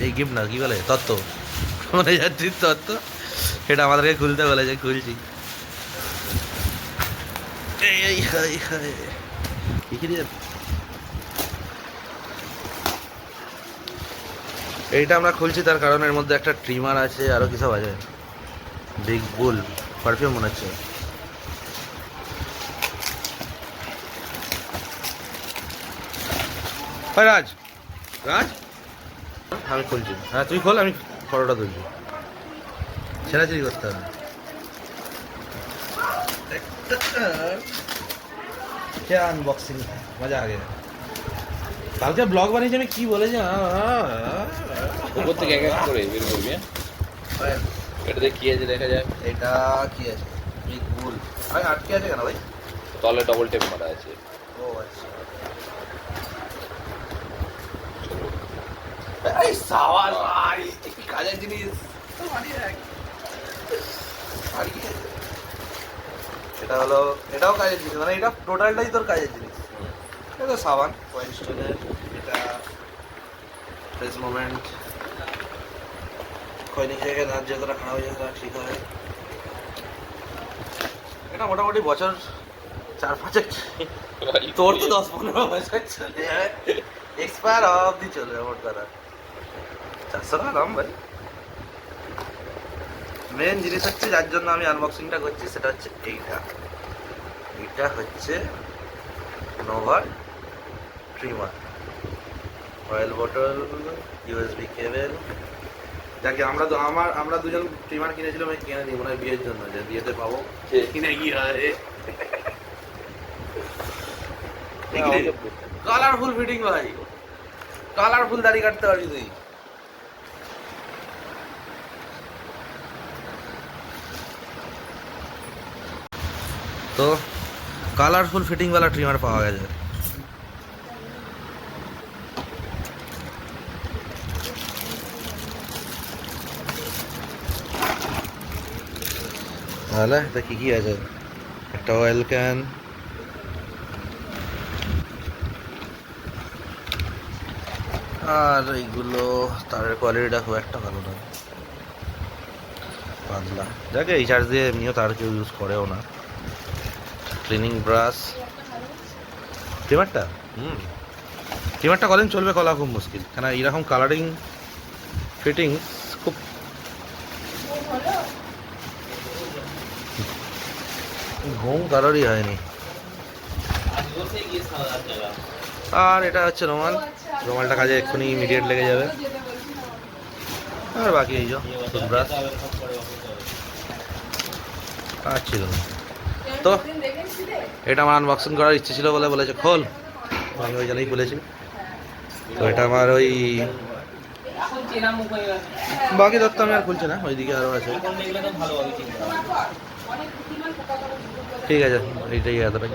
এই গিফট না কি বলে তত্ত্ব, মানে যাত্রীর তত্ত্ব, সেটা আমাদেরকে খুলতে বলেছে, খুলছি। এইটা আমরা খুলছি তার কারণ এর মধ্যে একটা ট্রিমার আছে, আরো কি সব আছে, বিগ বুল পারফিউম মনে হচ্ছে। রাজ রাজ আমি খুলছি, হ্যাঁ তুই খোল, আমি ফটোটা তুলছি, ছেড়াছিড়ি করতে হবে। क्या अनबॉक्सिंग मजा आ गया। কালকে ব্লগ বানিয়েছি আমি, কি বলেছি উপর থেকে এক এক করে বের করবি। এটা দিয়ে কি আছে দেখা যায়। এটা কি আছে, বিগ বুল। ভাই আটকে আছে কেন ভাই? তলে ডবল টেপ মারা আছে। ও আচ্ছা, এই সাওয়াল ভাই কি কাজের জিনিস, এটা হলো, এটাও কাজের জিনিস, মানে এটা টোটালটাই তোর কাজের জিনিস। এটা তো সাবান ওয়াইল্ড স্টোনের, এটা ফ্রেশ মোমেন্ট, খৈনিক জায়গায় দাঁত যতটা খারাপ হয়ে যায় ঠিক হয়। এটা মোটামুটি বছর 4-5 তোর তো 10-15 বছর চলে যাবে, এক্সপায়ার অবধি চলবে মোট কথা। 400 টাকা দাম ভাই। মেন জিনিস হচ্ছে যার জন্য আমি আনবক্সিংটা করছি, সেটা হচ্ছে এইটা। এটা হচ্ছে নোভা ট্রিমার, অয়েল বোতল, ইউএসবি কেবল, যাকে আমরা দুজন ট্রিমার কিনেছিলাম, আমি কিনে দিই মনে হয় বিয়ের জন্য, যে বিয়েতে পাবো কিনে কি হয়। কালারফুল ফিটিং ভাই, কালারফুল দাড়ি কাটতে পারবি তুই। তো কালারফুল ফিটিং वाला ট্রিমার পাওয়া গেছে। তাহলে এটা কি কি আছে, একটা অয়েল ক্যান, আর এইগুলো তারের কোয়ালিটিটা খুব একটা ভালো না, পাতলা, যাকে এই চার্জ দিয়ে এমনিও তার কেউ ইউজ করেও না। ক্লিনিং ব্রাশ, ট্রিমারটা ট্রিমারটা কদিন চলবে কলা খুব মুশকিল, কেন এইরকম কালারিং ফিটিংস খুব ঘুম কারোরই হয়নি। আর এটা হচ্ছে রুমাল, রুমালটা কাজে এক্ষুনি ইমিডিয়েট লেগে যাবে। আর বাকি এই যে টুথব্রাশ আর ছিল না। তো এটা আমার আনবক্সিং করার ইচ্ছে ছিল বলে বলেছে খোল, আমি ওই জন্যই খুলেছি। তো এটা আমার ওই বাকি দত্ত আমি আর খুলছি না, ওইদিকে আরও আছে। ঠিক আছে, এইটাই এতটাই।